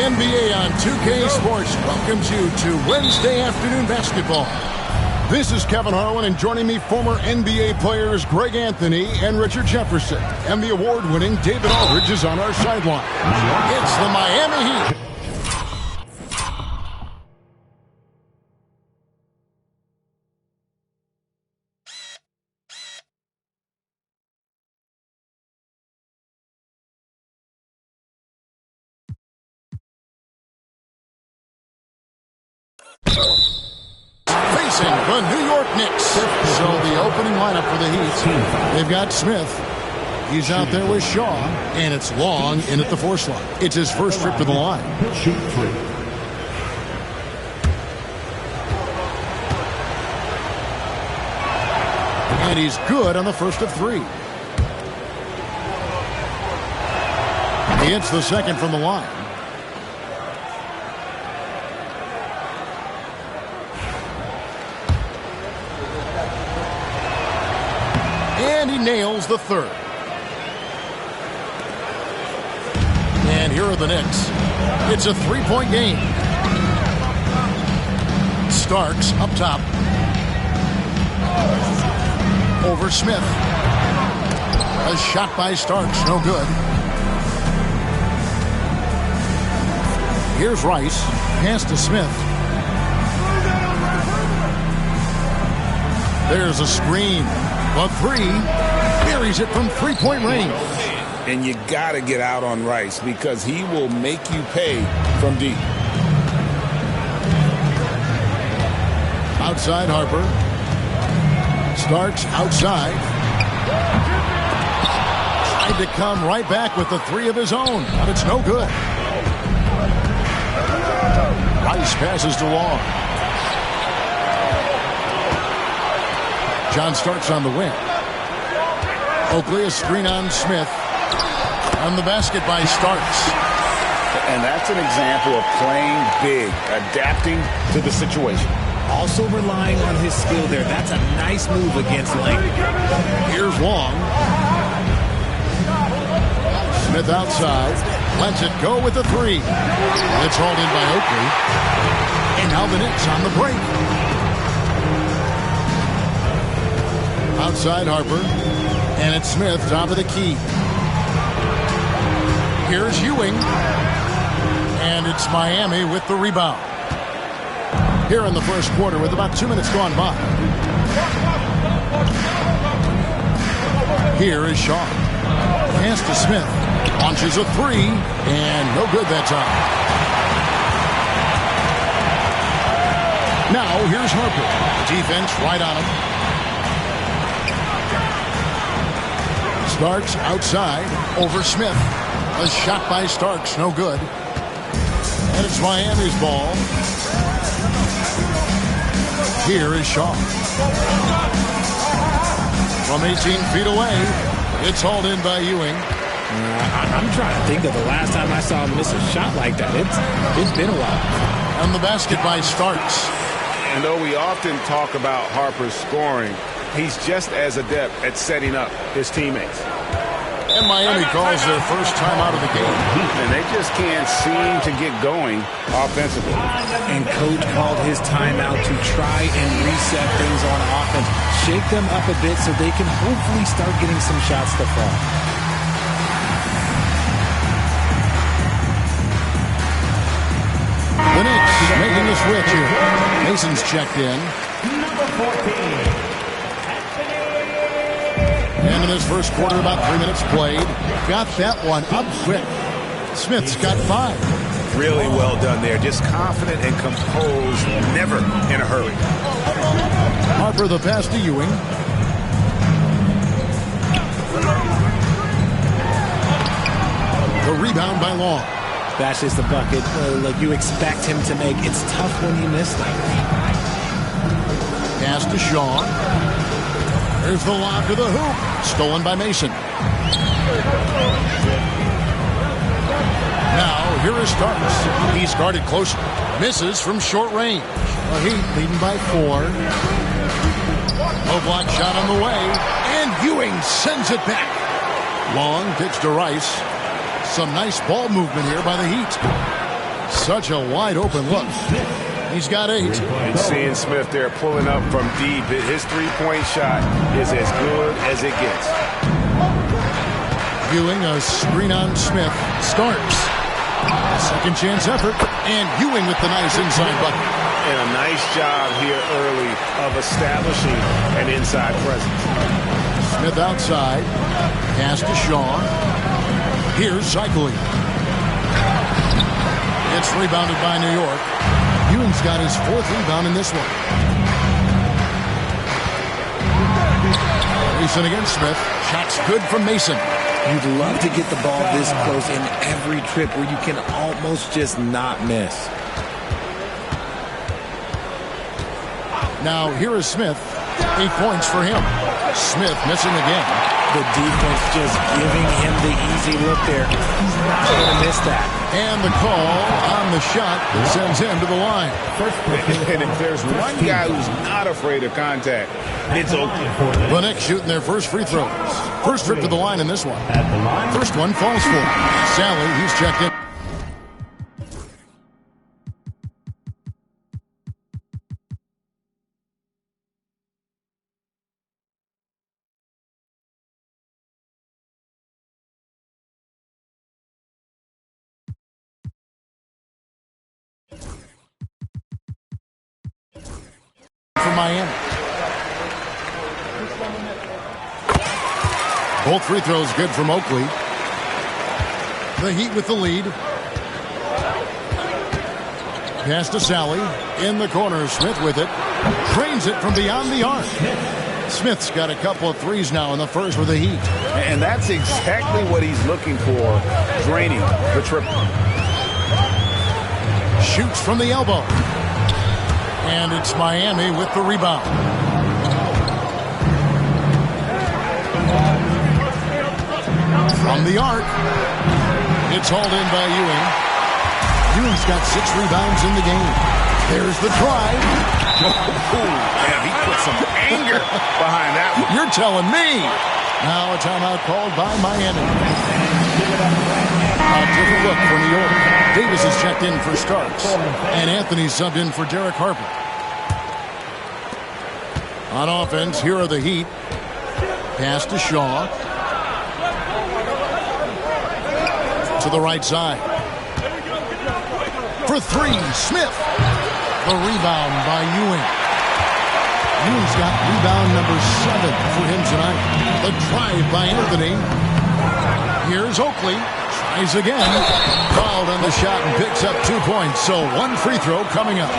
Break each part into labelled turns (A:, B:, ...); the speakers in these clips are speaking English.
A: NBA on 2K Sports welcomes you to Wednesday afternoon basketball. This is Kevin Harlan, and joining me, former NBA players Greg Anthony and Richard Jefferson. And the award-winning David Aldridge is on our sideline. It's the Miami Heat. Facing the New York Knicks. So the opening lineup for the Heat. They've got Smith. He's out there with Shaw. And it's Long in at the 4 slot. It's his first trip to the line.
B: He'll shoot 3.
A: And he's good on the first of 3. He hits the second from the line. And he nails the third. And here are the Knicks. It's a 3-point game. Starks up top. Over Smith. A shot by Starks, no good. Here's Rice. Pass to Smith. There's a screen. A 3, buries it from 3-point range.
C: And you got to get out on Rice because he will make you pay from deep.
A: Outside Harper. Starks outside. Tried to come right back with the 3 of his own, but it's no good. Rice passes to Long. John Starks on the wing. Oakley, a screen on Smith. On the basket by Starks.
C: And that's an example of playing big, adapting to the situation.
D: Also relying on his skill there. That's a nice move against length.
A: Here's Long. Smith outside. Lets it go with the 3. It's hauled in by Oakley. And now the Knicks on the break. Outside Harper. And it's Smith, top of the key. Here's Ewing. And it's Miami with the rebound. Here in the first quarter with about 2 minutes gone by. Here is Shaw. Pass to Smith. Launches a 3. And no good that time. Now here's Harper. Defense right on him. Starks outside over Smith. A shot by Starks, no good. And it's Miami's ball. Here is Shaw. From 18 feet away, it's hauled in by Ewing.
D: I'm trying to think of the last time I saw him miss a shot like that. It's been a while.
A: On the basket by Starks.
C: And though we often talk about Harper's scoring, he's just as adept at setting up his teammates.
A: And Miami calls their first time out of the game.
C: And they just can't seem to get going offensively.
D: And coach called his timeout to try and reset things on offense. Shake them up a bit so they can hopefully start getting some shots to fall.
A: The Knicks making the switch here. Mason's checked in.
B: Number 14.
A: And in his first quarter, about 3 minutes played. Got that one up quick. Smith's got 5.
C: Really well done there. Just confident and composed, never in a hurry.
A: Harper the pass to Ewing. The rebound by Long.
D: That's just the bucket like you expect him to make. It's tough when you miss them.
A: Pass to Shaw. There's the lob to the hoop. Stolen by Mason. Now, here is Starks. He's guarded closely. Misses from short range. The Heat leading by 4. No block shot on the way. And Ewing sends it back. Long pitch to Rice. Some nice ball movement here by the Heat. Such a wide open look. He's got 8.
C: And seeing Smith there pulling up from deep, his three-point shot is as good as it gets.
A: Ewing, a screen on Smith, starts. Second chance effort, and Ewing with the nice inside bucket.
C: And a nice job here early of establishing an inside presence.
A: Smith outside, pass to Shaw. Here's Cycling. It's rebounded by New York. Ewing's got his 4th rebound in this one. Mason against Smith. Shot's good from Mason.
D: You'd love to get the ball this close in every trip where you can almost just not miss.
A: Now here is Smith. 8 points for him. Smith missing again.
D: The defense just giving him the easy look there. He's not going to miss that.
A: And the call on the shot that sends him to the line.
C: And if there's one guy who's not afraid of contact, it's Oakland.
A: The Knicks shooting their first free throws. First trip to the line in this one. First one falls for Sally. He's checked in. For Miami. Both free throws good from Oakley. The Heat with the lead. Pass to Sally. In the corner, Smith with it. Trains it from beyond the arc. Smith's got a couple of threes now in the first with the Heat.
C: And that's exactly what he's looking for, draining the triple.
A: Shoots from the elbow. And it's Miami with the rebound. From the arc. It's hauled in by Ewing. Ewing's got 6 rebounds in the game. There's the drive.
C: Yeah, he put some anger behind that one.
A: You're telling me. Now a timeout called by Miami. A different look for New York. Davis is checked in for Starks. And Anthony's subbed in for Derek Harper. On offense, here are the Heat. Pass to Shaw. To the right side. For 3, Smith. The rebound by Ewing. Ewing's got rebound number 7 for him tonight. The drive by Anthony. Here's Oakley. Tries again. Fouled on the shot and picks up 2 points. So 1 free throw coming up.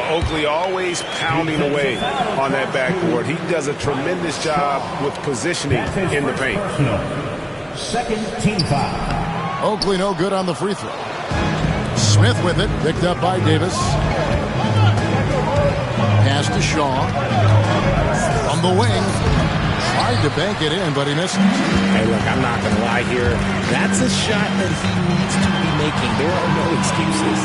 C: Oakley always pounding away on that backboard. He does a tremendous job with positioning in the paint.
B: Second team foul.
A: Oakley no good on the free throw. Smith with it. Picked up by Davis. Pass to Shaw. From the wing. Tried to bank it in, but he missed it.
D: Hey, look, I'm not going to lie here. That's a shot that he needs to be making. There are no excuses.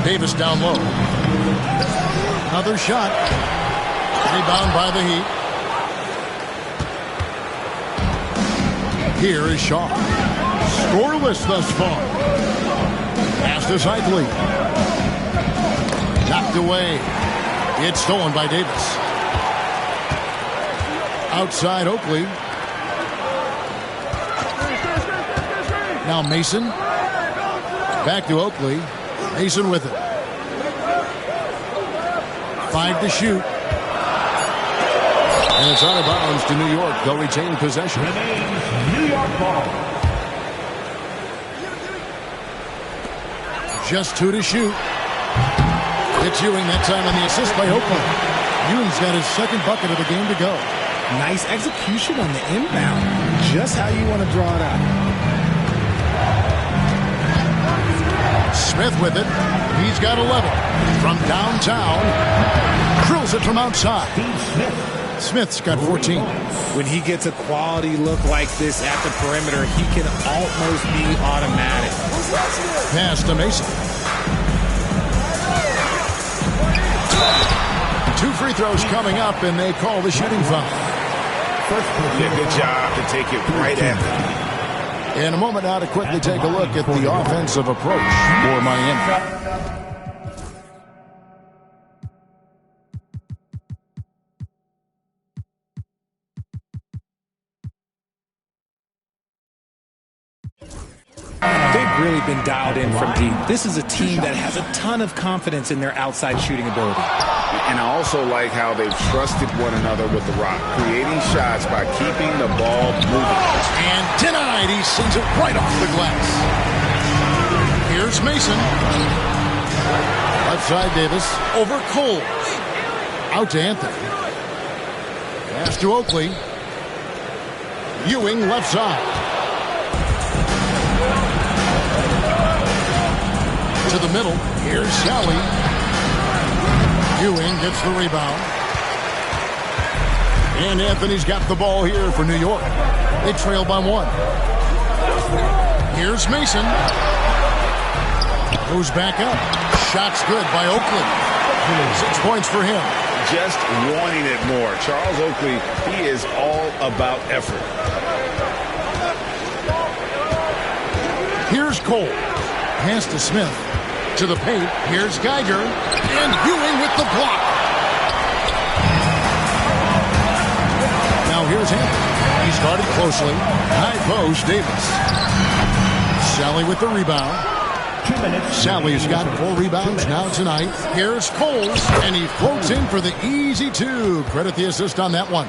A: Davis down low. Another shot. Rebound by the Heat. Here is Shaw. Scoreless thus far. Pass to Cycling. Knocked away. It's stolen by Davis. Outside Oakley. Now Mason. Back to Oakley. Mason with it. 5 to shoot. And it's out of bounds to New York. They'll retain possession.
B: New York ball.
A: Just 2 to shoot. It's Ewing that time on the assist by Oakland. Ewing's got his 2nd bucket of the game to go.
D: Nice execution on the inbound. Just how you want to draw it out.
A: Smith with it. He's got 11. From downtown. Drills it from outside. Smith's got 14.
D: When he gets a quality look like this at the perimeter, he can almost be automatic.
A: Pass to Mason. 2 free throws coming up, and they call the shooting foul.
C: Yeah, good job to take it right at them.
A: In a moment now to quickly take a look at the offensive approach for Miami.
D: They've really been dialed in from deep. This is a team that has a ton of confidence in their outside shooting ability.
C: And I also like how they've trusted one another with the rock, creating shots by keeping the ball moving.
A: And denied. He sends it right off the glass. Here's Mason. Left side Davis. Over Coles. Out to Anthony. Pass to Oakley. Ewing left side. To the middle. Here's Sally. Ewing gets the rebound. And Anthony's got the ball here for New York. They trail by 1. Here's Mason. Goes back up. Shot's good by Oakley. 6 points for him.
C: Just wanting it more. Charles Oakley, he is all about effort.
A: Here's Cole. Pass to Smith. To the paint. Here's Geiger. And Ewing with the block. Now here's Anthony. He's guarded closely. High post, Davis. Sally with the rebound.
B: 2 minutes.
A: Sally's got 4 rebounds now tonight. Here's Coles. And he floats in for the easy 2. Credit the assist on that one.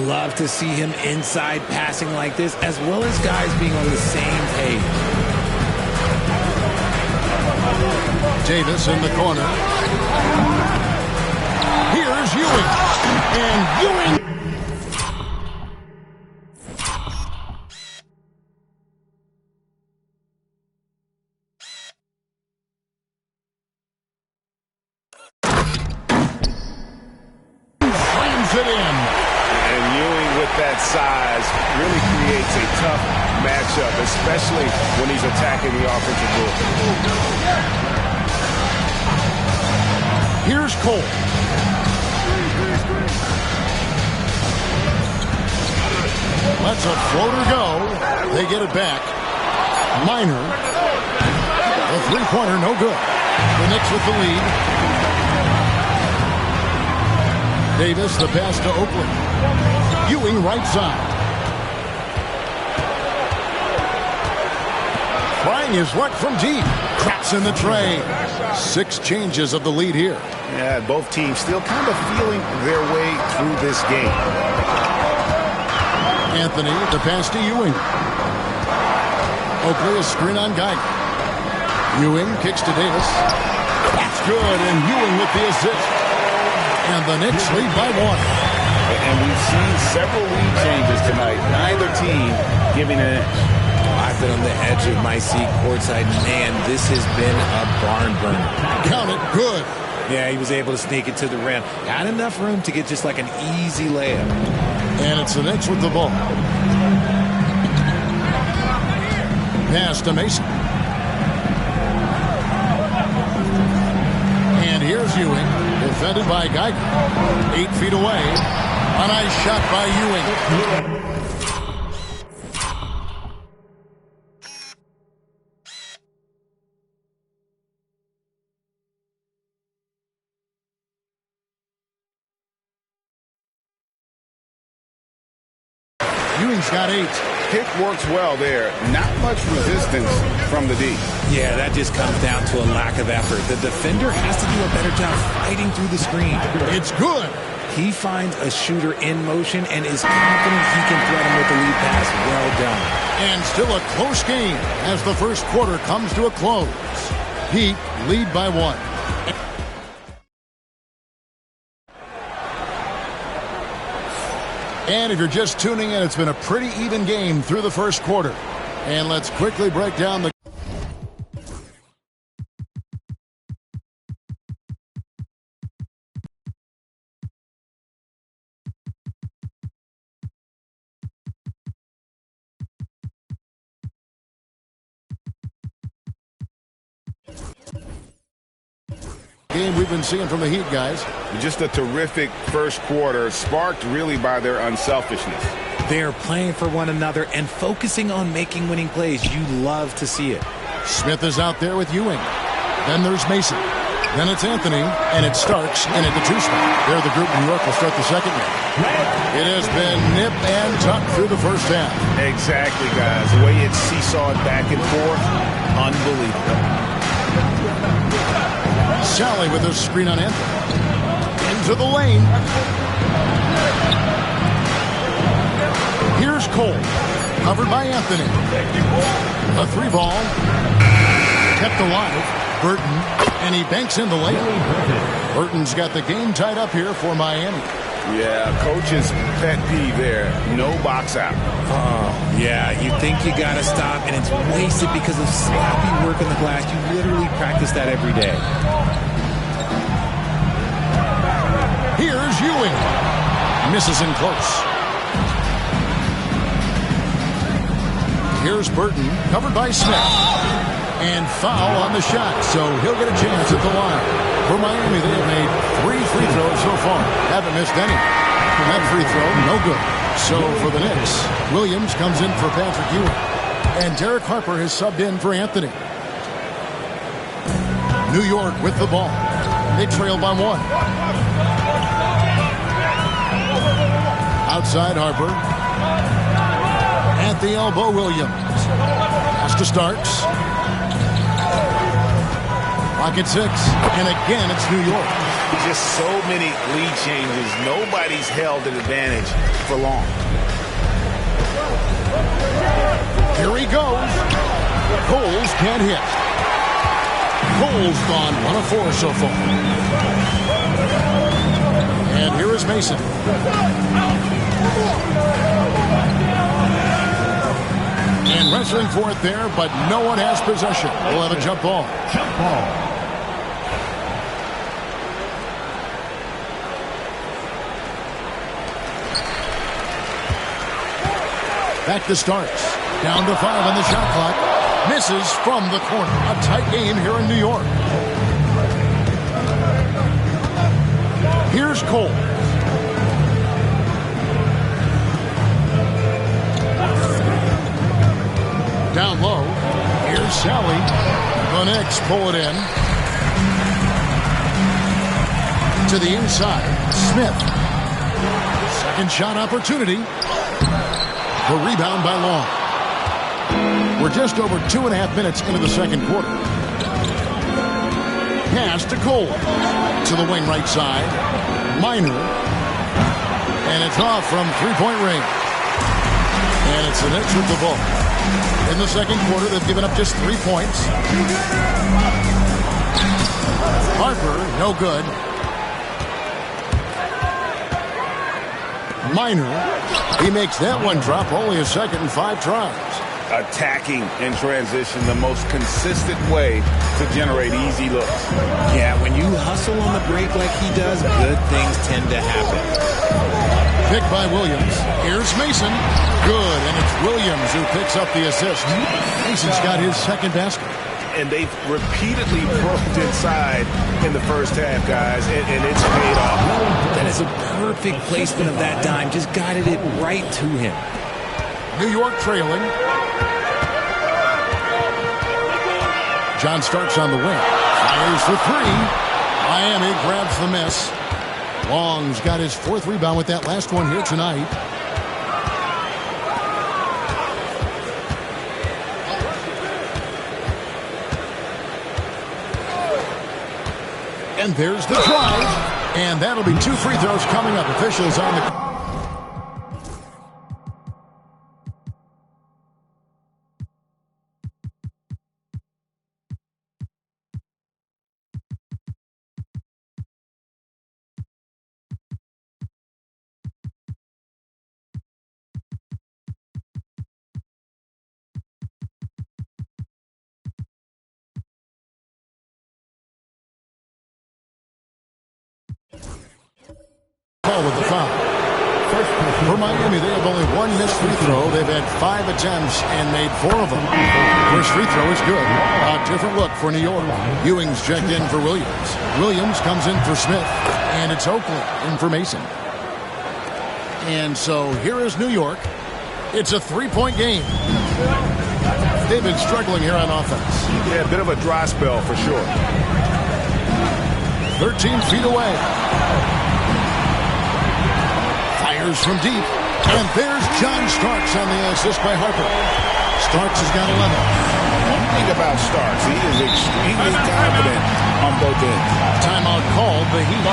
D: Love to see him inside passing like this, as well as guys being on the same page.
A: Davis in the corner. Here's Ewing. And Ewing. Slams it in.
C: And Ewing with that size really creates a tough matchup, especially when he's attacking the offensive board.
A: Here's Cole. Lets a floater go. They get it back. Minor. The three-pointer, no good. The Knicks with the lead. Davis, the pass to Oakley. Ewing, right side. Trying his luck from deep. Traps in the tray. 6 changes of the lead here.
C: Yeah, both teams still kind of feeling their way through this game.
A: Anthony, the pass to Ewing. Oakley, a screen on Geiger. Ewing kicks to Davis. That's good, and Ewing with the assist. And the Knicks lead by 1.
C: And we've seen several lead changes tonight. Neither team giving an inch.
D: I've been on the edge of my seat courtside. Man, this has been a barn burner.
A: Count it, good.
D: Yeah, he was able to sneak it to the rim. Had enough room to get just like an easy layup.
A: And it's the Knicks with the ball. Pass to Mason. And here's Ewing, defended by Geiger. 8 feet away. A nice shot by Ewing. Ewing's got 8.
C: Pick works well there. Not much resistance from the D.
D: Yeah, that just comes down to a lack of effort. The defender has to do a better job fighting through the screen.
A: It's good.
D: He finds a shooter in motion and is confident he can threat him with the lead pass. Well done.
A: And still a close game as the first quarter comes to a close. Heat lead by 1. And if you're just tuning in, it's been a pretty even game through the first quarter. And let's quickly break down the game we've been seeing from the Heat, guys.
C: Just a terrific first quarter, sparked really by their unselfishness.
D: They're playing for one another and focusing on making winning plays. You love to see it.
A: Smith is out there with Ewing. Then there's Mason. Then it's Anthony, and it's Starks in at the 2 spot. There, the group New York will start the second game. It has been nip and tuck through the first half.
C: Exactly, guys. The way it's seesawed back and forth, unbelievable.
A: Sally with a screen on Anthony. Into the lane. Here's Cole. Covered by Anthony. A 3 ball. Kept alive. Burton, and he banks in the lane. Burton's got the game tied up here for Miami.
C: Yeah, coach's pet peeve there. No box out.
D: Oh, yeah, you think you got to stop, and it's wasted because of sloppy work on the glass. You literally practice that every day.
A: Here's Ewing. Misses in close. Here's Burton, covered by Smith. And foul on the shot, so he'll get a chance at the line. For Miami, they have made 3 free throws so far. Haven't missed any. That free throw, no good. So for the Knicks, Williams comes in for Patrick Ewing. And Derek Harper has subbed in for Anthony. New York with the ball. They trail by 1. Outside Harper. At the elbow, Williams. Pass to Starks. Pocket 6, and again it's New York.
C: Just so many lead changes. Nobody's held an advantage for long.
A: Here he goes. Coles can't hit. Coles gone 1 of 4 so far. And here is Mason. And wrestling for it there, but no one has possession. We'll have a jump ball.
B: Jump ball.
A: Back to Starks. Down to 5 on the shot clock. Misses from the corner. A tight game here in New York. Here's Cole. Down low. Here's Sally. The Knicks pull it in. To the inside. Smith. Second shot opportunity. The rebound by Long. We're just over 2.5 minutes into the second quarter. Pass to Cole. To the wing right side. Minor. And it's off from three-point range. And it's the Knicks with the ball. In the second quarter, they've given up just 3 points. Harper, no good. Minor, he makes that one drop, only a second and 5 tries.
C: Attacking in transition, the most consistent way to generate easy looks.
D: Yeah, when you hustle on the break like he does, good things tend to happen.
A: Picked by Williams. Here's Mason. Good, and it's Williams who picks up the assist. Mason's got his second basket.
C: And they've repeatedly probed inside in the first half, guys, and it's paid off.
D: That is a perfect placement of that dime. Just guided it right to him.
A: New York trailing. John Starks on the wing. Fires for 3. Miami grabs the miss. Long's got his 4th rebound with that last one here tonight. And there's the drive. And that'll be 2 free throws coming up. Officials on the... with the foul. For Miami, they have only 1 missed free throw. They've had 5 attempts and made 4 of them. First free throw is good. A different look for New York. Ewing's checked in for Williams. Williams comes in for Smith. And it's Oakley in for Mason. And so here is New York. It's a three-point game. They've been struggling here on offense.
C: Yeah, a bit of a dry spell for sure.
A: 13 feet away. Fires from deep. And there's John Starks on the assist by Harper. Starks has got 11.
C: One thing about Starks, he is extremely confident on both ends.
A: Timeout called the Heat.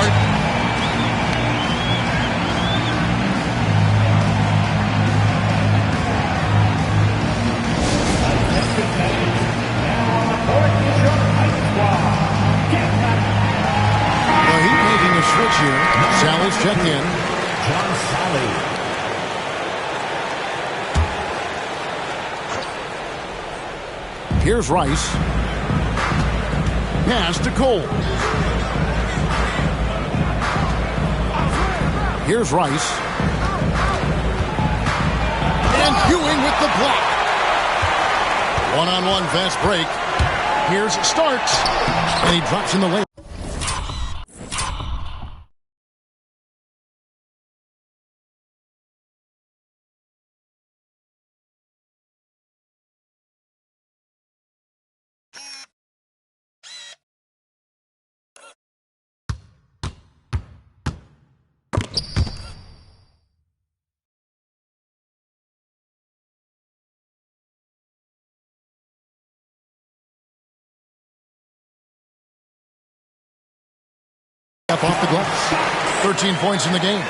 A: Switch here. Sally's checked in.
B: John Sally.
A: Here's Rice. Pass to Cole. Here's Rice. And Ewing with the block. One-on-one fast break. Here's Starks. And he drops in the lane. Off the glass. 13 points in the game.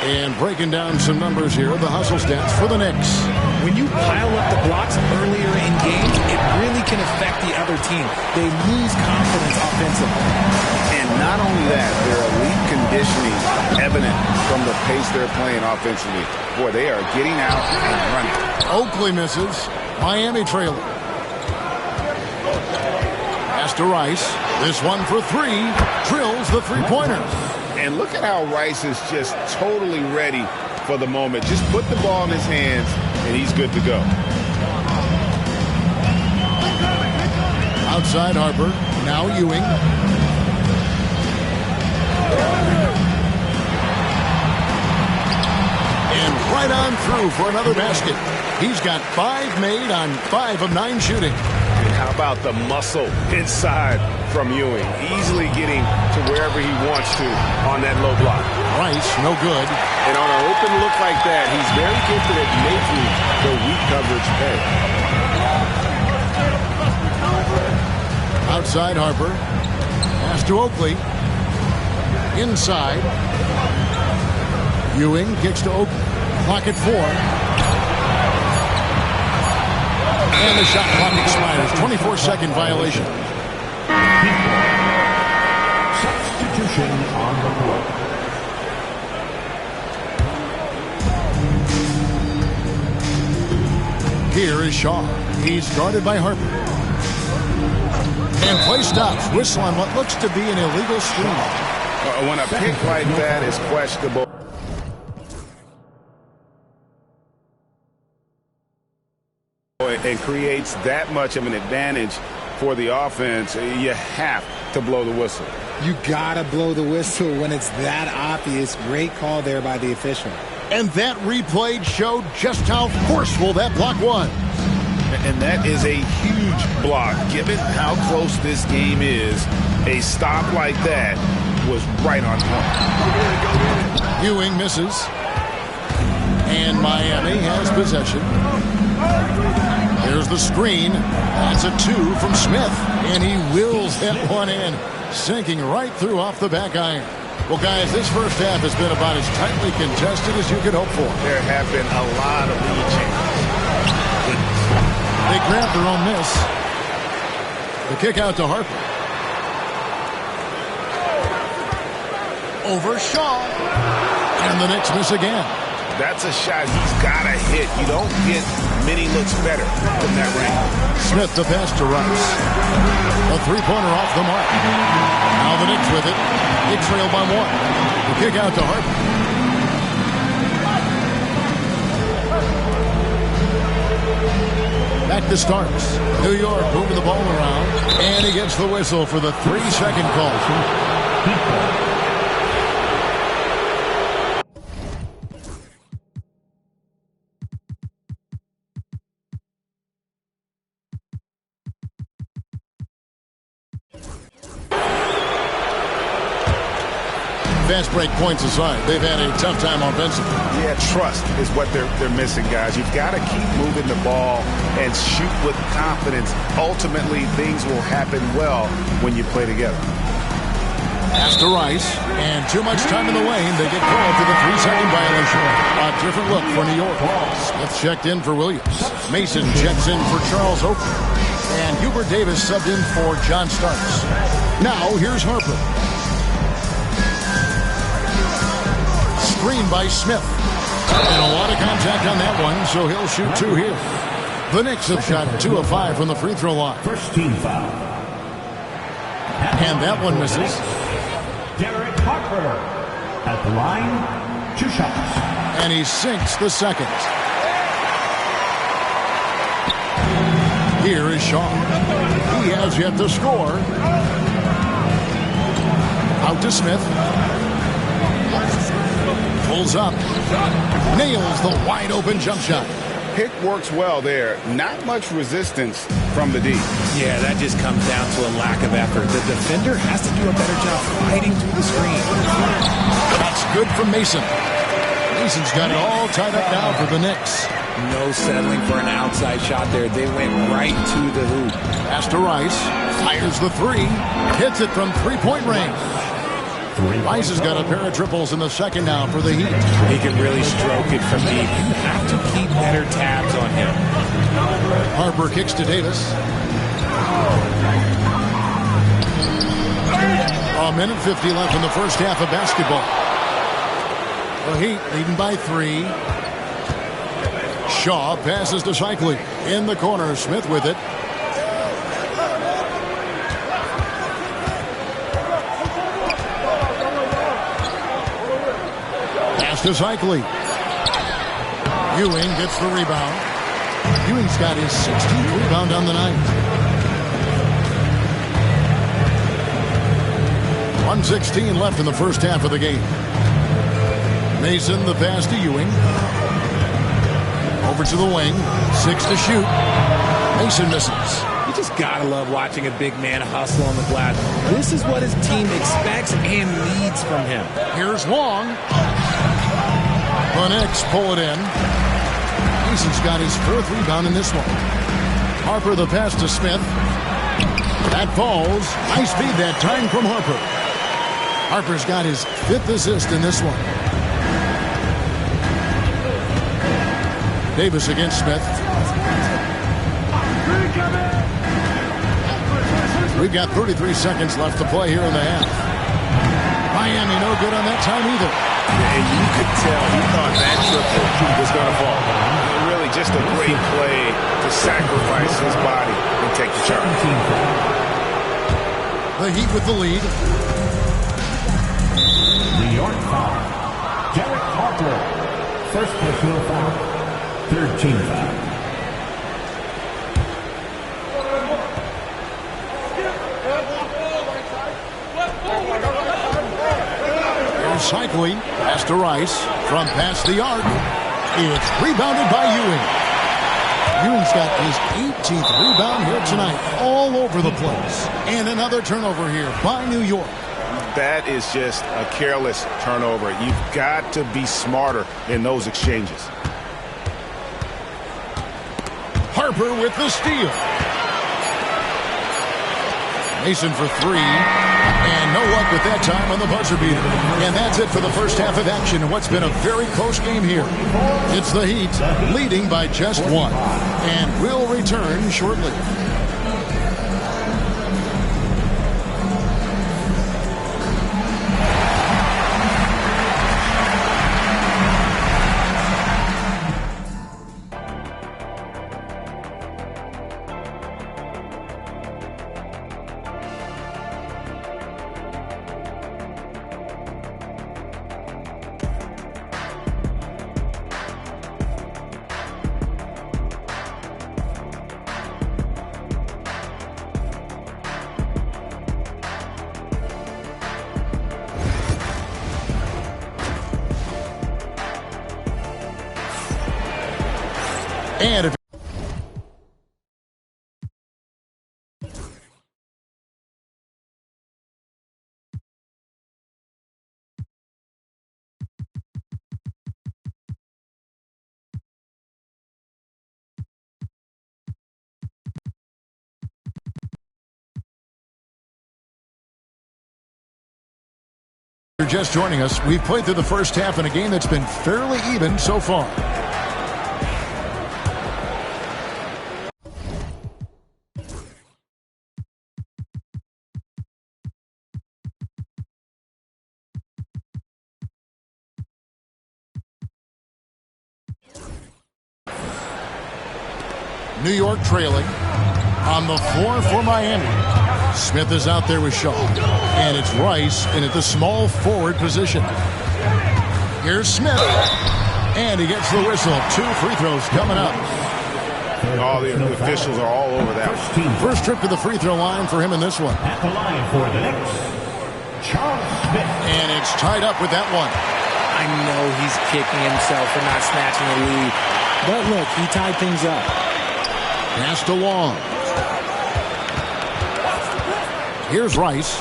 A: And breaking down some numbers here, the hustle stats for the Knicks.
D: When you pile up the blocks earlier in games, it really can affect the other team. They lose confidence offensively.
C: And not only that, their elite conditioning evident from the pace they're playing offensively. Boy, they are getting out and running.
A: Oakley misses. Miami trailing. Pass to Rice. This one for three. Drills the three-pointer.
C: And look at how Rice is just totally ready for the moment. Just put the ball in his hands, and he's good to go.
A: Outside Harper. Now Ewing. And right on through for another basket. He's got 5 made on 5 of 9 shooting.
C: And how about the muscle inside from Ewing? Easily getting to wherever he wants to on that low block.
A: Rice, no good.
C: And on an open look like that, he's very gifted at making the weak coverage pay.
A: Outside Harper. Pass to Oakley. Inside. Ewing kicks to Oakley. Clock at 4. And the shot clock expires. 24-second violation.
B: Substitution on the floor.
A: Here is Shaw. He's guarded by Harper. And play stops. Whistle on what looks to be an illegal screen.
C: When a pick like that is questionable, and creates that much of an advantage for the offense, you have to blow the whistle.
D: You gotta blow the whistle when it's that obvious. Great call there by the official.
A: And that replay showed just how forceful that block was.
C: And that is a huge block. Given how close this game is, a stop like that was right on point.
A: Ewing misses. And Miami has possession. There's the screen. That's a 2 from Smith. And he wills that one in, sinking right through off the back iron. Well, guys, this first half has been about as tightly contested as you could hope for.
C: There have been a lot of lead changes.
A: They grabbed their own miss. The kick out to Harper. Over Shaw. And the Knicks miss again.
C: That's a shot he's got to hit. You don't get many looks better from that range.
A: Smith the pass to Rice. A three-pointer off the mark. Now the Knicks with it. They trail by 1. The kick out to Harper. Back to Starks. New York moving the ball around. And he gets the whistle for the 3-second call. Fast break points aside, they've had a tough time offensively.
C: Yeah, trust is what they're missing, guys. You've got to keep moving the ball and shoot with confidence. Ultimately, things will happen well when you play together.
A: Pass to Rice, and too much time in the lane. They get called for the 3-second violation. A different look for New York. Smith checked in for Williams. Mason checks in for Charles Oakley. And Hubert Davis subbed in for John Starks. Now, here's Harper. Screen by Smith. And a lot of contact on that one, so he'll shoot 2 here. The Knicks have shot 2 of 5 from the free throw line.
B: First team foul.
A: And that one misses.
B: Derek Harper at the line, 2 shots.
A: And he sinks the second. Here is Shaw. He has yet to score. Out to Smith. Pulls up. Nails the wide open jump shot.
C: Pick works well there. Not much resistance from the D.
D: Yeah, that just comes down to a lack of effort. The defender has to do a better job fighting through the screen.
A: That's good from Mason. Mason's got it all tied up now for the Knicks.
D: No settling for an outside shot there. They went right to the hoop.
A: Pass to Rice. Fires the 3. Hits it from 3-point range. Rice has got a pair of triples in the second now for the Heat.
D: He can really stroke it from deep. You have to keep better tabs on him.
A: Harper kicks to Davis. A minute 50 left in the first half of basketball. The Heat leading by 3. Shaw passes to Cycli. In the corner, Smith with it. Pass to Cycli. Ewing gets the rebound. Ewing's got his 16th rebound on the night. 1:16 left in the first half of the game. Mason, the pass to Ewing. Over to the wing. 6 to shoot. Mason misses.
D: You just gotta love watching a big man hustle on the glass. This is what his team expects and needs from him.
A: Here's Long. The Knicks pull it in. Mason's got his 4th rebound in this one. Harper the pass to Smith. That falls. Nice feed that time from Harper. Harper's got his 5th assist in this one. Davis against Smith. We've got 33 seconds left to play here in the half. Miami no good on that time either.
C: And you could tell he thought that triple was going to fall. Really just a great play to sacrifice his body and take the charge.
A: The Heat with the lead.
B: New York foul. Derek Harper. First personal foul. 3rd team foul.
A: Cycli, pass to Rice, from past the arc. It's rebounded by Ewing. Ewing's got his 18th rebound here tonight, all over the place. And another turnover here by New York.
C: That is just a careless turnover. You've got to be smarter in those exchanges.
A: Harper with the steal. Mason for 3. And no luck with that time on the buzzer beater. And that's it for the first half of action in what's been a very close game here. It's the Heat leading by just 1. And we'll return shortly. And if You're just joining us. We've played through the first half in a game that's been fairly even so far. New York trailing on the floor for Miami. Smith is out there with Shaw. And it's Rice in at the small forward position. Here's Smith. And he gets the whistle. 2 free throws coming up.
C: All the officials are all over that.
A: First trip to the free throw line for him in this one.
B: At the line for the Knicks, Charles Smith.
A: And it's tied up with that one.
D: I know he's kicking himself for not snatching the lead. But look, he tied things up.
A: Pass to Long. Here's Rice.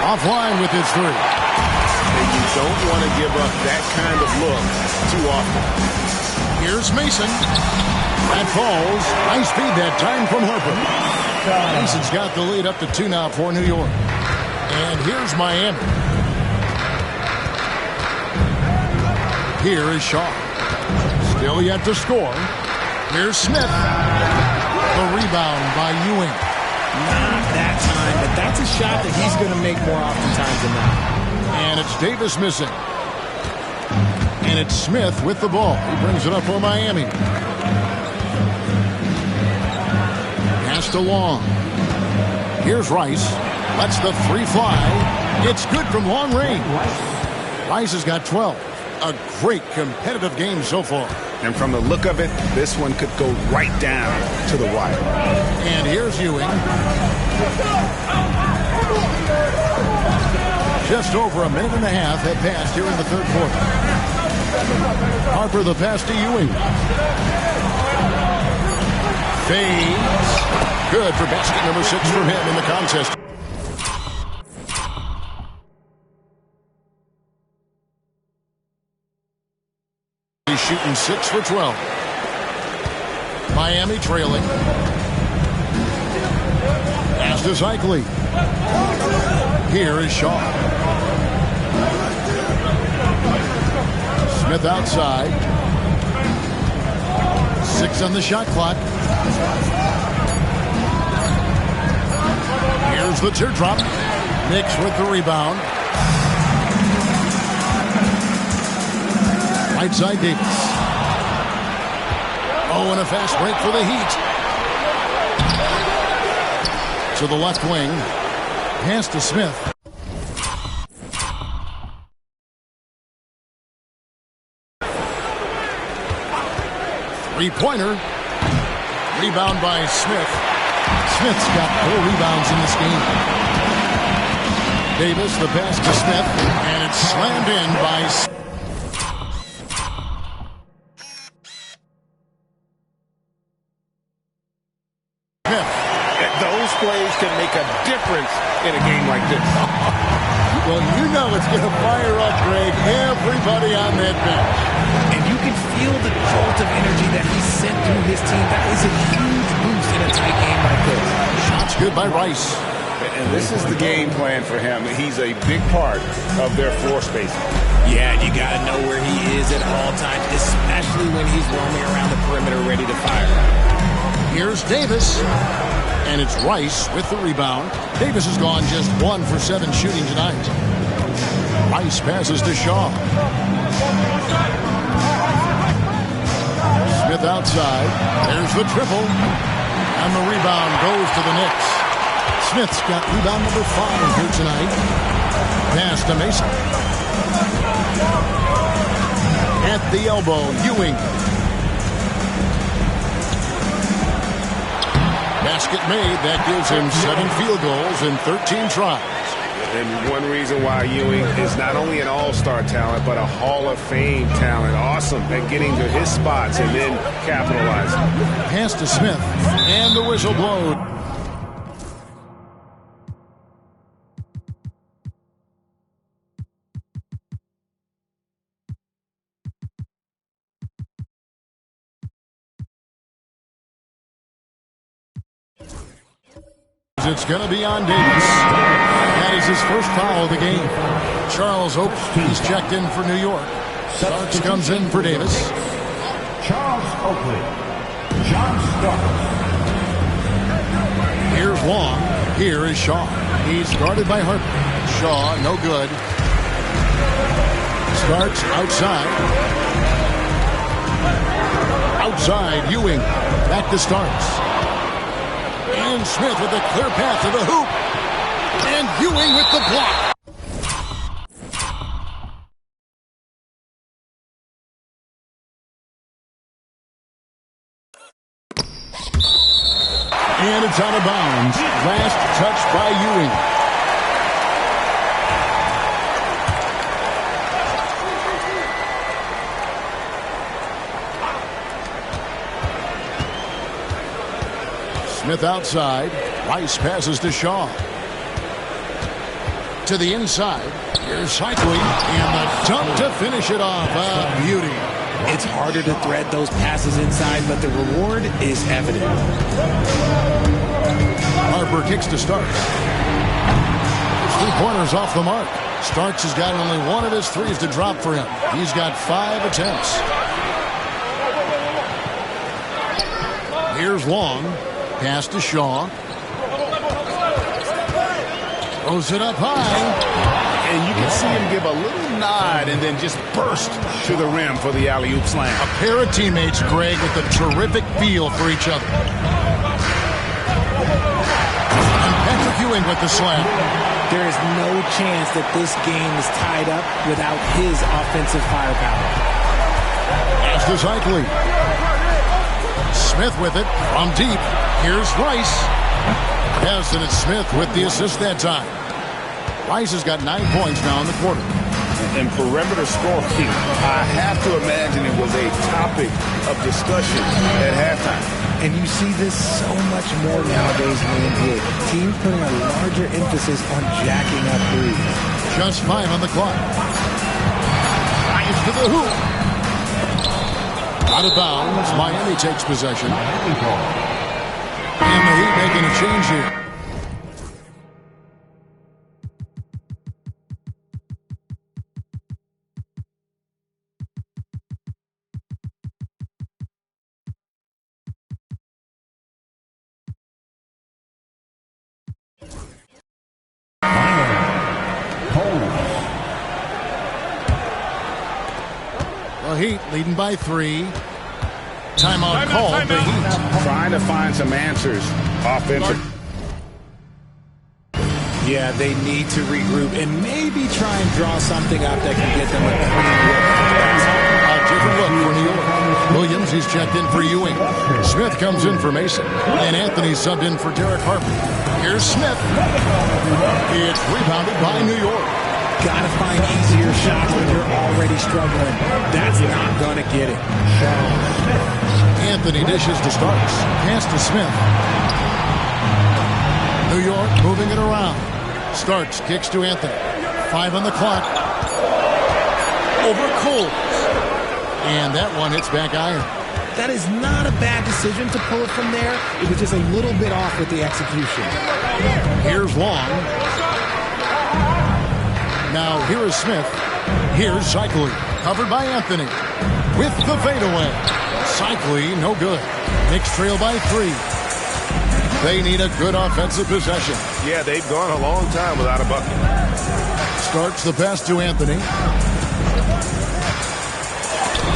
A: Offline with his 3.
C: And you don't want to give up that kind of look too often.
A: Here's Mason. That falls. Nice feed that time from Harper. Mason's got the lead up to 2 now for New York. And here's Miami. Here is Shaw. Still yet to score. Here's Smith. The rebound by Ewing.
D: Not that time, but that's a shot that he's going to make more oftentimes than not.
A: And it's Davis missing. And it's Smith with the ball. He brings it up for Miami. Pass to Long. Here's Rice. Lets the 3 fly. It's good from long range. Rice has got 12. A great competitive game so far.
C: And from the look of it, this one could go right down to the wire.
A: And here's Ewing. Just over a minute and a half had passed here in the third quarter. Harper the pass to Ewing. Fades. Good for basket number 6 from him in the contest. He's shooting 6 for 12. Miami trailing. Pass to Zykley. Here is Shaw. Smith outside. 6 on the shot clock. Here's the teardrop. Knicks with the rebound. Right side Davis. Oh, and a fast break for the Heat. To the left wing. Pass to Smith. Three-pointer. Rebound by Smith. Smith's got 4 rebounds in this game. Davis, the pass to Smith. And it's slammed in by Smith.
C: Those plays can make a difference in a game like this.
A: Well, you know it's going to fire up, Greg, everybody on that bench.
D: And you can feel the jolt of energy that he sent through his team. That is a huge boost in a tight game like this.
A: Shots good by Rice.
C: And this is the game plan for him. He's a big part of their floor spacing.
D: Yeah, you got to know where he is at all times, especially when he's roaming around the perimeter ready to fire.
A: Here's Davis. And it's Rice with the rebound. Davis has gone just 1 for 7 shooting tonight. Rice passes to Shaw. Smith outside. There's the triple. And the rebound goes to the Knicks. Smith's got rebound number 5 here tonight. Pass to Mason. At the elbow, Ewing. Basket made. That gives him 7 field goals in 13 tries.
C: And one reason why Ewing is not only an all-star talent, but a Hall of Fame talent. Awesome at getting to his spots and then capitalizing.
A: Pass to Smith. And the whistle blows. It's going to be on Davis. That is his first foul of the game. Charles Oakley, he's checked in for New York. Starks comes in for Davis.
B: Charles Oakley. John Starks.
A: Here's Long. Here is Shaw. He's guarded by Harper. Shaw, no good. Starks outside. Outside, Ewing. Back to Starks. And Smith with a clear path to the hoop. And Ewing with the block. And it's out of bounds. Last touch by Ewing. Smith outside. Rice passes to Shaw. To the inside. Here's Cycling. And the dunk to finish it off. A beauty.
D: It's harder to thread those passes inside, but the reward is evident.
A: Harper kicks to Starks. 3-pointers off the mark. Starks has got only one of his threes to drop for him. He's got 5 attempts. Here's Long. Pass to Shaw. Throws it up high.
C: And you can see him give a little nod and then just burst to the rim for the alley-oop slam.
A: A pair of teammates, Greg, with a terrific feel for each other. And Patrick Ewing with the slam.
D: There is no chance that this game is tied up without his offensive firepower.
A: Pass to Cycling. Smith with it from deep. Here's Rice. Yes, and it's Smith with the assist that time. Rice has got 9 points now in the quarter.
C: And perimeter scoring, I have to imagine it was a topic of discussion at halftime.
D: And you see this so much more nowadays in the NBA. Teams putting a larger emphasis on jacking up threes.
A: Just 5 on the clock. Rice to the hoop. Out of bounds. Miami takes possession. And the Heat making a change here. The Heat leading by 3. Timeout called. The Heat
C: trying to find some answers offensively.
D: Yeah, they need to regroup and maybe try and draw something up that can get them a clean look.
A: A different look for New York. Williams, he's checked in for Ewing. Smith comes in for Mason. And Anthony subbed in for Derek Harper. Here's Smith. It's rebounded by New York.
D: Got to find easier shots when you're already struggling. That's not going to get it.
A: Anthony dishes to Starks. Pass to Smith. New York moving it around. Starks kicks to Anthony. 5 on the clock. Over Cole. And that one hits back iron.
D: That is not a bad decision to pull it from there. It was just a little bit off with the execution.
A: Here's Long. Now here is Smith. Here's Cycling. Covered by Anthony. With the fadeaway. Cycling, no good. Knicks trail by 3. They need a good offensive possession.
C: Yeah, they've gone a long time without a bucket.
A: Starts the pass to Anthony.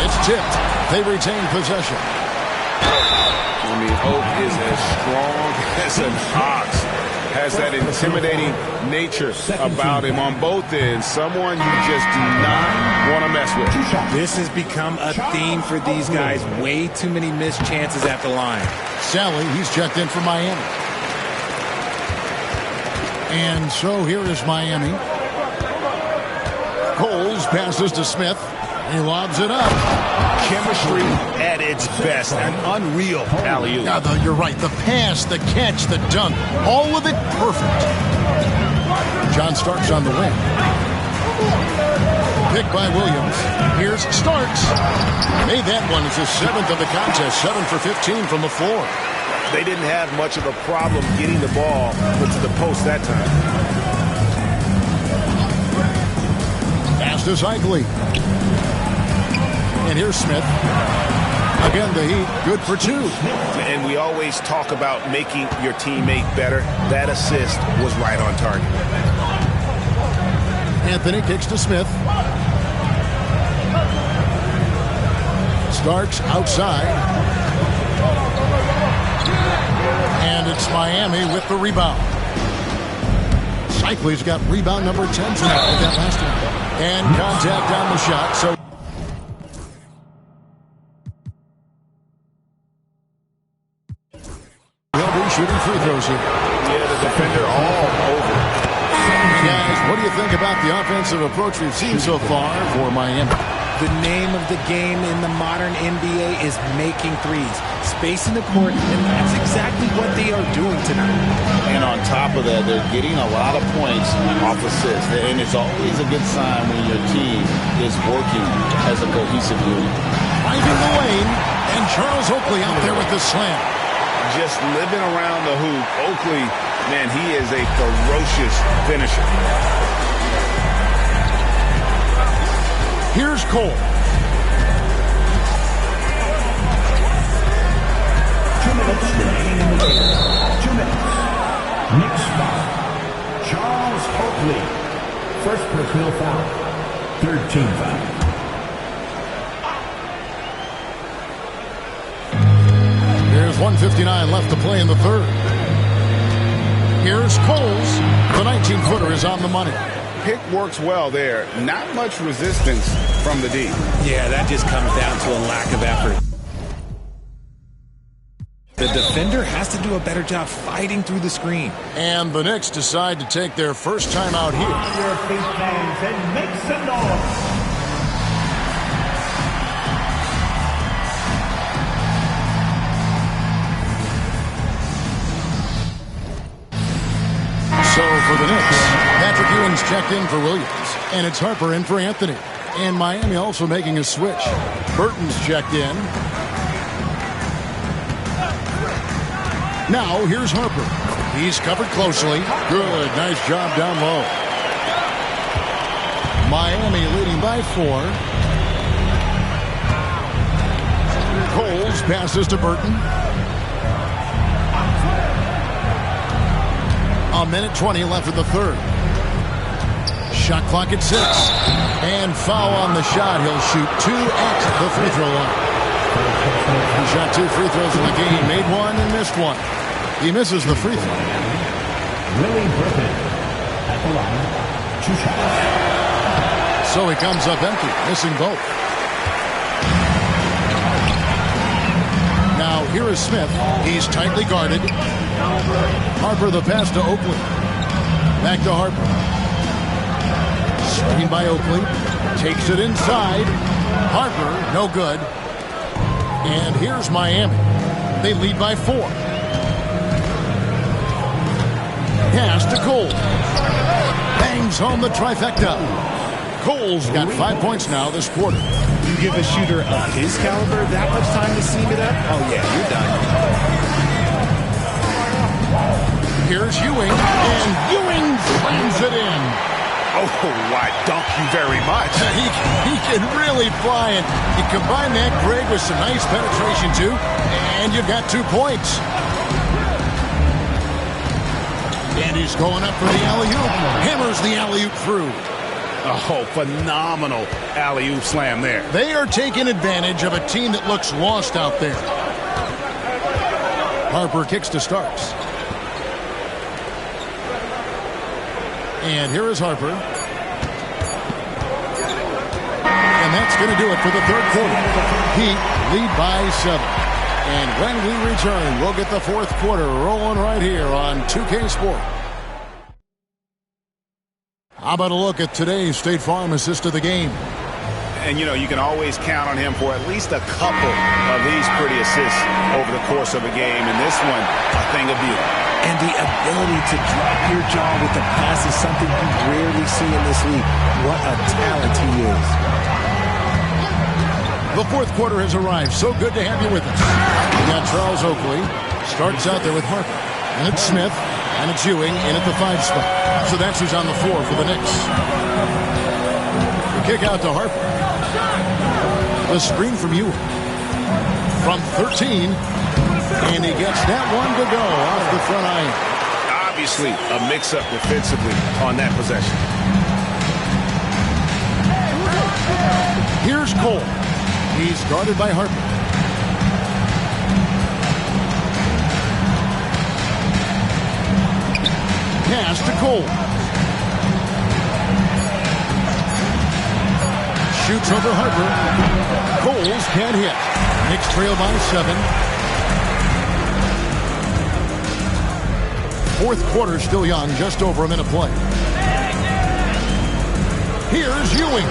A: It's tipped. They retain possession.
C: I mean, Oak is as strong as an ox. Has that intimidating nature about him on both ends. Someone you just do not want to mess with.
D: This has become a theme for these guys. Way too many missed chances at the line.
A: Sally, he's checked in for Miami. And so here is Miami. Coles passes to Smith. He lobs it up.
C: Chemistry at its best. An unreal alley-oop.
A: Yeah, you're right. The pass, the catch, the dunk. All of it perfect. John Starks on the wing. Picked by Williams. Here's Starks. Made that one. It's his 7th of the contest. 7 for 15 from the floor.
C: they didn't have much of a problem getting the ball to the post that time.
A: Pass to Cycli. And here's Smith. Again, the Heat, good for 2.
C: And we always talk about making your teammate better. That assist was right on target.
A: Anthony kicks to Smith. Starks outside. And it's Miami with the rebound. Cycli's got rebound number 10 tonight with that last one. And contact on the shot, so he'll be shooting free throws here.
C: Yeah, the defender all over.
A: Guys, what do you think about the offensive approach we've seen so far for Miami?
D: The name of the game in the modern NBA is making threes, spacing the court, and that's exactly what they are doing tonight.
E: And on top of that, they're getting a lot of points off assists. And it's always a good sign when your team is working as a cohesive unit.
A: Finding the lane, and Charles Oakley out there with the slam.
C: Just living around the hoop. Oakley, man, he is a ferocious finisher.
A: Here's Cole.
B: 2 minutes remaining in the game. 2 minutes. Knicks foul. Charles Oakley. First personal foul. Third team foul.
A: There's 1:59 left to play in the third. Here's Coles. The 19-footer is on the money.
C: Pick works well there. Not much resistance from the D.
D: Yeah, that just comes down to a lack of effort. The defender has to do a better job fighting through the screen.
A: And the Knicks decide to take their first time out here.
B: Your feet fans and make some noise.
A: So for the Knicks, Patrick Ewing's checked in for Williams, and it's Harper in for Anthony. And Miami also making a switch. Burton's checked in. Now here's Harper. He's covered closely. Good, nice job down low. Miami leading by 4. Coles passes to Burton. A minute 20 left in the third. Shot clock at 6. And foul on the shot. He'll shoot 2 at the free throw line. He shot 2 free throws in the game. Made 1 and missed 1. He misses the free throw.
B: Willie Burton at the line. 2 shots.
A: So he comes up empty, missing both. Now here is Smith. He's tightly guarded. Harper the pass to Oakley. Back to Harper. Screen by Oakley. Takes it inside. Harper, no good. And here's Miami. They lead by 4. Pass to Cole. Bangs home the trifecta. Cole's got 5 points now this quarter.
D: You give a shooter of his caliber that much time to seam it up? Oh, yeah, you're done.
A: Here's Ewing, and Ewing slams it in.
C: Oh, why, thank you very much.
A: He can really fly, and you combine that, Greg, with some nice penetration, too, and you've got 2 points. And he's going up for the alley-oop. Hammers the alley-oop through.
C: Oh, phenomenal alley-oop slam there.
A: They are taking advantage of a team that looks lost out there. Harper kicks to Starks. And here is Harper. And that's going to do it for the third quarter. Heat lead by 7. And when we return, we'll get the fourth quarter rolling right here on 2K Sport. How about a look at today's State Farm assist of the game?
C: And, you know, you can always count on him for at least a couple of these pretty assists over the course of a game. And this one, a thing of beauty.
D: And the ability to drop your jaw with the pass is something you rarely see in this league. What a talent he is.
A: The fourth quarter has arrived. So good to have you with us. We got Charles Oakley. Starts out there with Harper. And it's Smith. And it's Ewing in at the 5 spot. So that's who's on the floor for the Knicks. The kick out to Harper. The screen from Ewing. From 13. And he gets that one to go off the front iron.
C: Obviously, a mix-up defensively on that possession.
A: Here's Cole. He's guarded by Harper. Pass to Cole. Shoots over Harper. Cole's can't hit. Knicks trail by 7. Fourth quarter still young, just over a minute play. Here's Ewing.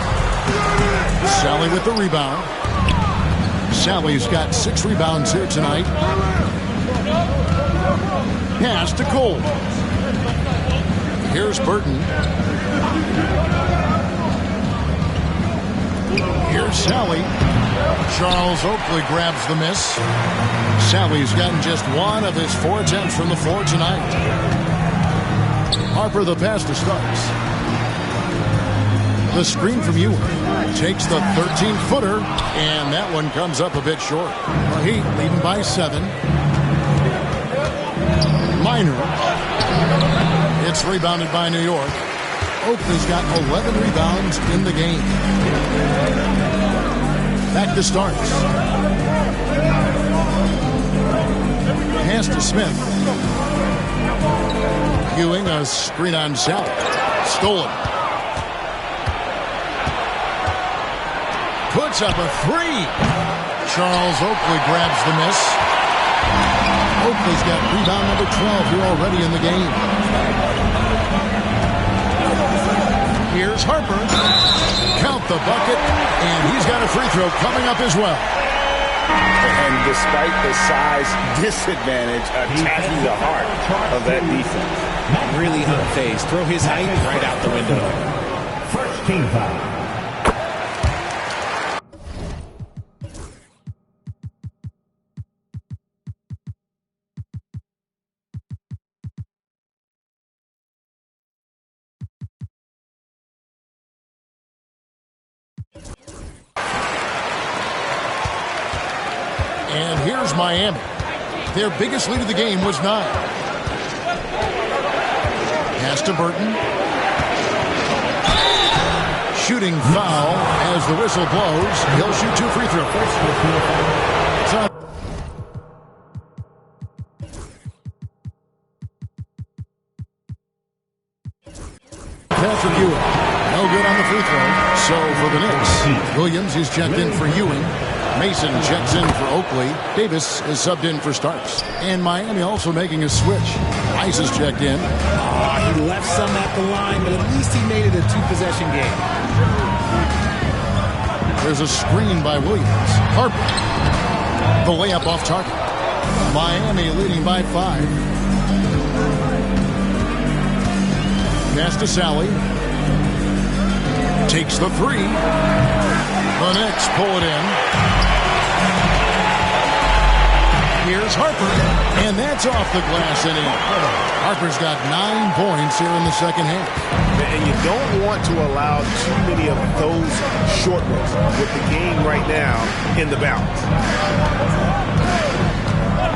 A: Sally with the rebound. Sally's got 6 rebounds here tonight. Pass to Cole. Here's Burton. Here's Sally. Charles Oakley grabs the miss. Sally's gotten just 1 of his 4 attempts from the floor tonight. Harper the pass to Starks. The screen from Ewing. Takes the 13-footer, and that one comes up a bit short. The Heat leading by 7. Minor. It's rebounded by New York. Oakley's got 11 rebounds in the game. Back to Starks. Pass to Smith. Ewing, a screen on Sally. Stolen. Puts up a 3. Charles Oakley grabs the miss. Oakley's got rebound number 12 here already in the game. Here's Harper. Count the bucket, and he's got a free throw coming up as well.
C: And despite the size disadvantage, attacking the heart of that defense.
D: Really unfazed. Throw his height right out the window.
B: First team foul.
A: And here's Miami. Their biggest lead of the game was 9. Pass to Burton. Shooting foul as the whistle blows. He'll shoot 2 free throws. Patrick Ewing. No good on the free throw. So for the Knicks, Williams is checked in for Ewing. Mason checks in for Oakley. Davis is subbed in for Starks. And Miami also making a switch. Rice is checked in.
D: He left some at the line, but at least he made it a 2-possession game.
A: There's a screen by Williams. Harper. The layup off target. Miami leading by 5. Pass to Sally. Takes the 3. The Knicks pull it in. Here's Harper, and that's off the glass and in. Harper's got 9 points here in the second half.
C: And you don't want to allow too many of those short ones with the game right now in the balance.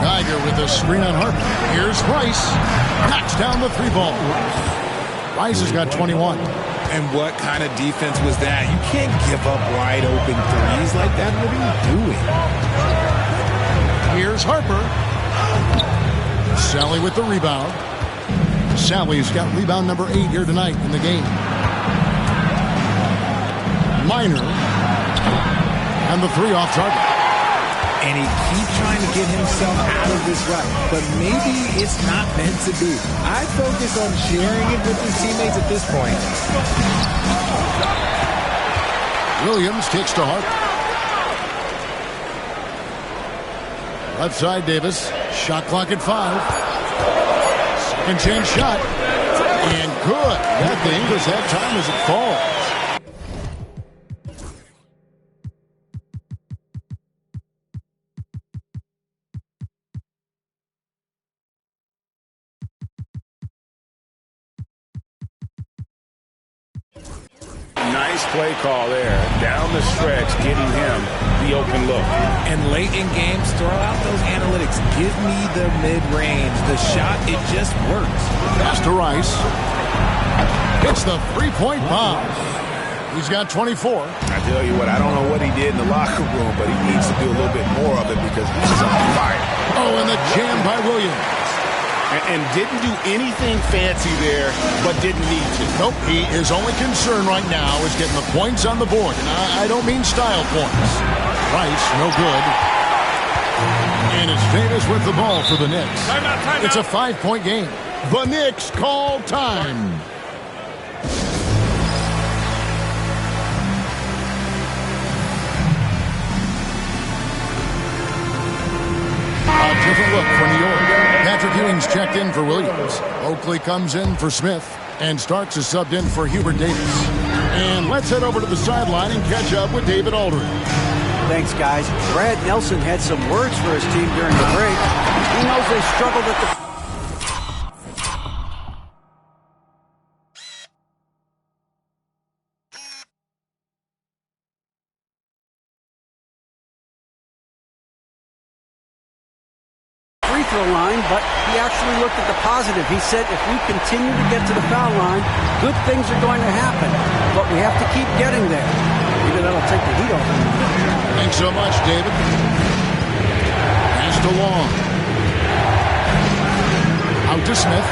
A: Geiger with a screen on Harper. Here's Rice. Knocks down the 3 ball. Rice has got 21.
D: And what kind of defense was that? You can't give up wide open threes like that. What are you doing?
A: Here's Harper. Sally with the rebound. Sally's got rebound number 8 here tonight in the game. Minor. And the 3 off target.
D: And he keeps trying to get himself out of this rut. But maybe it's not meant to be. I focus on sharing it with his teammates at this point.
A: Williams kicks to Harper. Left side, Davis. Shot clock at 5. Second chance shot. And good. Got the English that time as it falls.
C: Nice play call there. Down the stretch, getting him the open look.
D: And late in games, throw out those analytics. Give me the mid-range. The shot, it just works.
A: Pass to Rice. It's the three-point bomb. He's got 24.
C: I tell you what, I don't know what he did in the locker room, but he needs to do a little bit more of it because he's on fire.
A: Oh, and the jam by Williams.
C: And didn't do anything fancy there, but didn't need to.
A: Nope, he is only concern right now is getting the points on the board. And I don't mean style points. Rice, no good. And it's Davis with the ball for the Knicks.
C: Timeout.
A: It's a 5-point game. The Knicks call time. A different look for New York. Patrick Ewing's checked in for Williams. Oakley comes in for Smith. And Starks is subbed in for Hubert Davis. And let's head over to the sideline and catch up with David Aldridge.
F: Thanks, guys. Brad Nelson had some words for his team during the break. He knows they struggled at the... free throw line, but he actually looked at the positive. He said if we continue to get to the foul line, good things are going to happen, but we have to keep getting there. Maybe that'll take the heat off.
A: Thanks so much, David. Pass to Long. Out to Smith.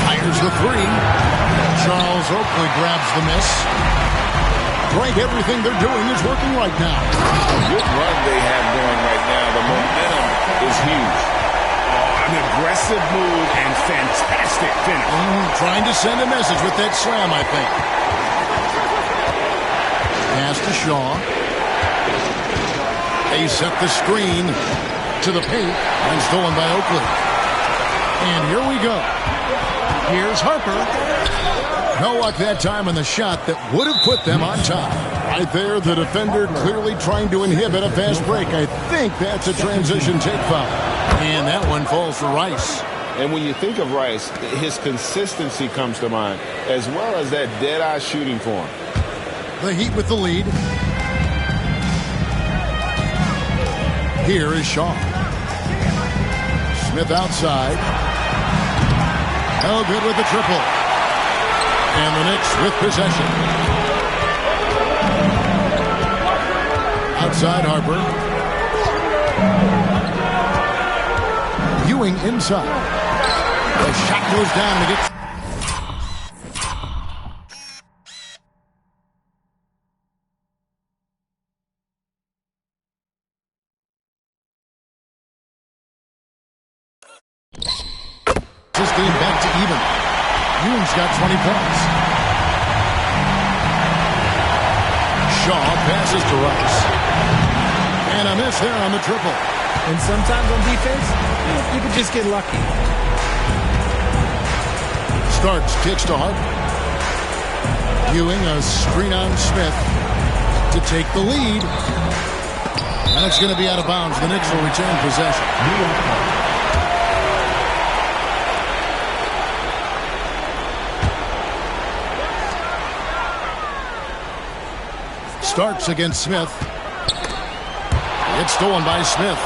A: Fires the three. Charles Oakley grabs the miss. Greg, everything they're doing is working right now.
C: Good run they have going right now. The momentum is huge. Oh, an aggressive move and fantastic finish.
A: Trying to send a message with that slam, I think. Pass to Shaw. They set the screen to the paint and stolen by Oakley. And here we go. Here's Harper. No luck that time on the shot that would have put them on top. Right there, the defender clearly trying to inhibit a fast break. I think that's a transition take foul. And that one falls for Rice.
C: And when you think of Rice, his consistency comes to mind, as well as that dead-eye shooting form.
A: The Heat with the lead. Here is Shaw. Smith outside. No good with the triple. And the Knicks with possession. Outside Harper. Ewing inside. The shot goes down to get... This game back to even. Ewing's got 20 points. Shaw passes to Rice. And a miss there on the triple.
D: And sometimes on defense, you can just get lucky.
A: Starks kicks to Harper. Ewing a screen on Smith to take the lead. And it's going to be out of bounds. The Knicks will retain possession. Starks against Smith. It's stolen by Smith.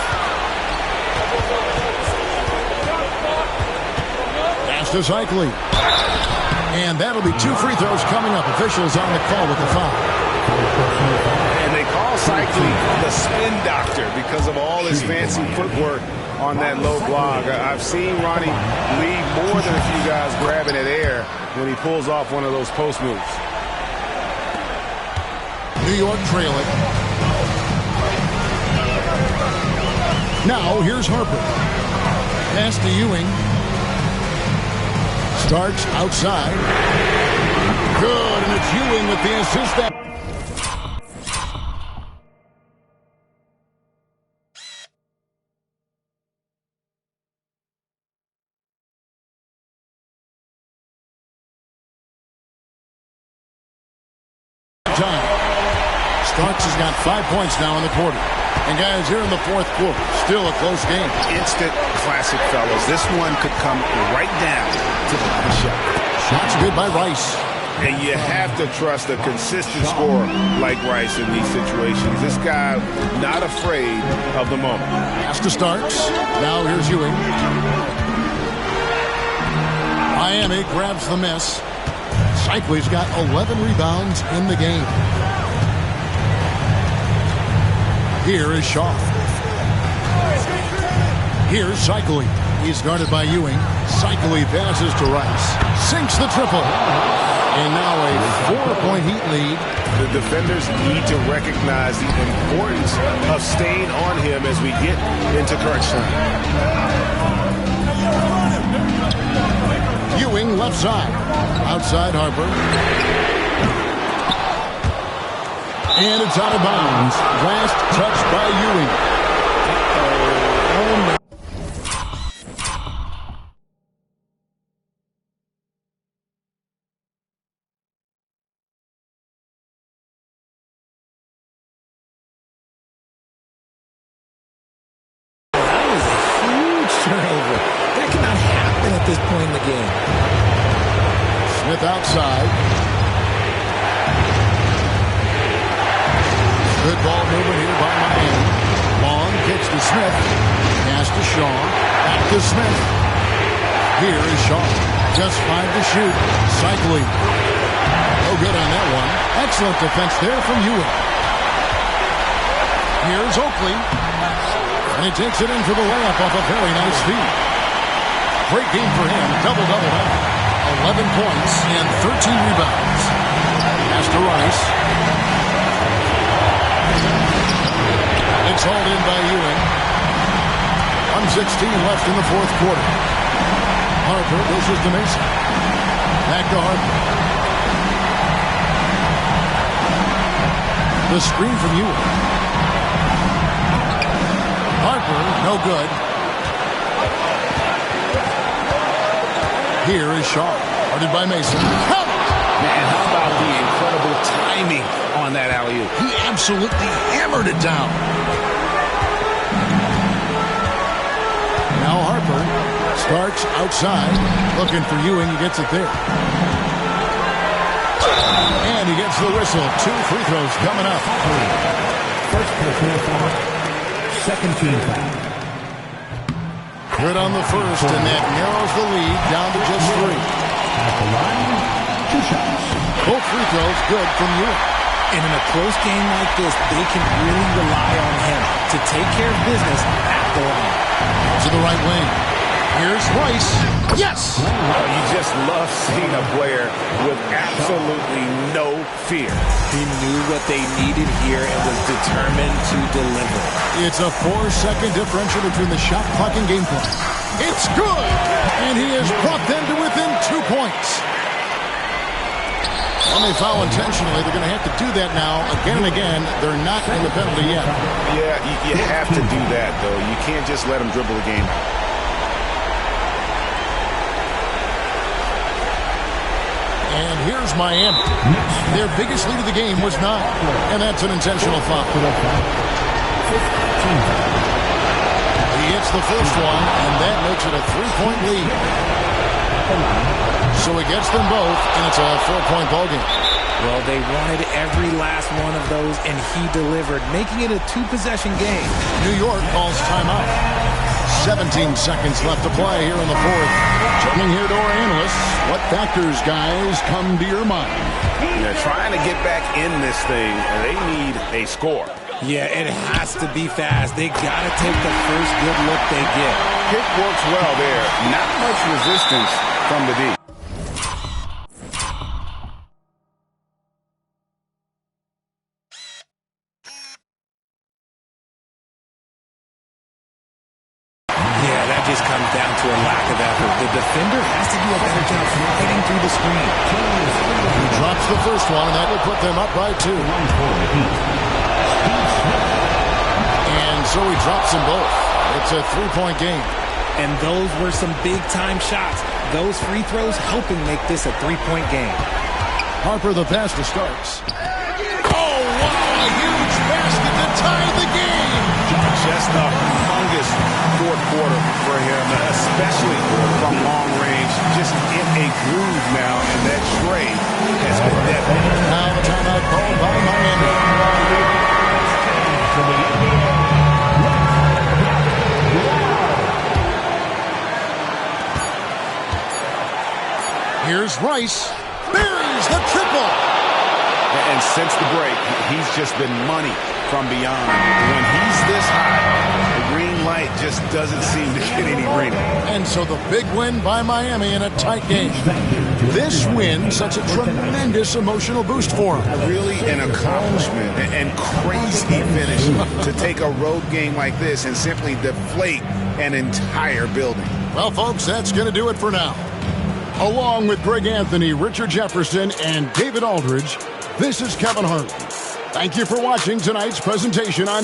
A: Pass to Oakley. And that'll be 2 free throws coming up. Officials on the call with the foul.
C: And they call Oakley the spin doctor because of all his fancy footwork on that low block. I've seen Ronnie leave more than a few guys grabbing at air when he pulls off one of those post moves.
A: New York trailing. Now here's Harper. Pass to Ewing. Starks outside. Good, and it's Ewing with the assist. Starks has got 5 points now in the quarter. And guys, here in the fourth quarter, still a close game.
C: Instant classic, fellas. This one could come right down to the last shot.
A: Shot's good by Rice.
C: And you have to trust a consistent scorer like Rice in these situations. This guy not afraid of the moment.
A: Pass to Starks. Now here's Ewing. Miami grabs the miss. Cycley's got 11 rebounds in the game. Here is Shaw. Here's Cycley. He's guarded by Ewing. Cycley passes to Rice. Sinks the triple. And now a 4-point Heat lead.
C: The defenders need to recognize the importance of staying on him as we get into crunch time.
A: Ewing left side. Outside Harper. And it's out of bounds. Last touch by Ewing. Oh, no.
D: This point in the game.
A: Smith outside. Good ball movement here by Miami. Long kicks to Smith. Pass to Shaw. Back to Smith. Here is Shaw. Just 5 to shoot. Cycling. No good on that one. Excellent defense there from Ewing. Here's Oakley. And he takes it in for the layup off a very nice feed. Great game for him. Double-double. 11 points and 13 rebounds. Pass to Rice. It's hauled in by Ewing. 1:16 left in the fourth quarter. Harper dishes to Mason. Back to Harper. The screen from Ewing. Harper, no good. Here is Shaw. Guarded by Mason. Count it!
C: Man, how about the incredible timing on that alley-oop?
A: He absolutely hammered it down. Now Harper starts outside. Looking for Ewing. He gets it there. And he gets the whistle. 2 free throws coming up.
B: First personal foul. Second team foul.
A: Good on the first, and that narrows the lead down to just 3.
B: At the line, 2 shots.
A: Both free throws good from Ewing.
D: And in a close game like this, they can really rely on him to take care of business at the line.
A: To the right wing. Here's Rice. Yes!
C: You just love seeing a player with absolutely no fear.
D: He knew what they needed here and was determined to deliver.
A: It's a 4-second differential between the shot clock and game clock. It's good! And he has brought them to within 2 points. When they foul intentionally, they're going to have to do that now again and again. They're not in the penalty yet.
C: Yeah, you have to do that, though. You can't just let them dribble the game.
A: And here's Miami. Their biggest lead of the game was 9, and that's an intentional foul. He hits the first one, and that makes it a 3-point lead. So he gets them both, and it's a 4-point ballgame.
D: Well, they wanted every last one of those, and he delivered, making it a 2-possession game.
A: New York calls timeout. 17 seconds left to play here in the fourth. Turning here to our analysts, what factors, guys, come to your mind?
C: They're trying to get back in this thing, and they need a score.
D: Yeah, it has to be fast. They got to take the first good look they get.
C: Pick works well there. Not much resistance from the D.
D: Just comes down to a lack of effort. The defender has to do a better job fighting through the screen.
A: He drops the first one, and that will put them up by 2. And so he drops them both. It's a 3-point game.
D: And those were some big-time shots. Those free throws helping make this a 3-point game.
A: Harper the pass to Starks. Oh, wow, a huge basket to tie the game.
C: Just a humongous fourth quarter for him, especially from long range. just in a groove now, and that trade has been devastating.
A: Now the timeout called by Miami. Here's Rice. Buries the triple.
C: And since the break, he's just been money from beyond. When he's this high, the green light just doesn't seem to get any greener.
A: And so the big win by Miami in a tight game. This win sets a tremendous emotional boost for him.
C: Really an accomplishment and crazy finish to take a road game like this and simply deflate an entire building.
A: Well, folks, that's going to do it for now. Along with Greg Anthony, Richard Jefferson, and David Aldridge, this is Kevin Harlan. Thank you for watching tonight's presentation on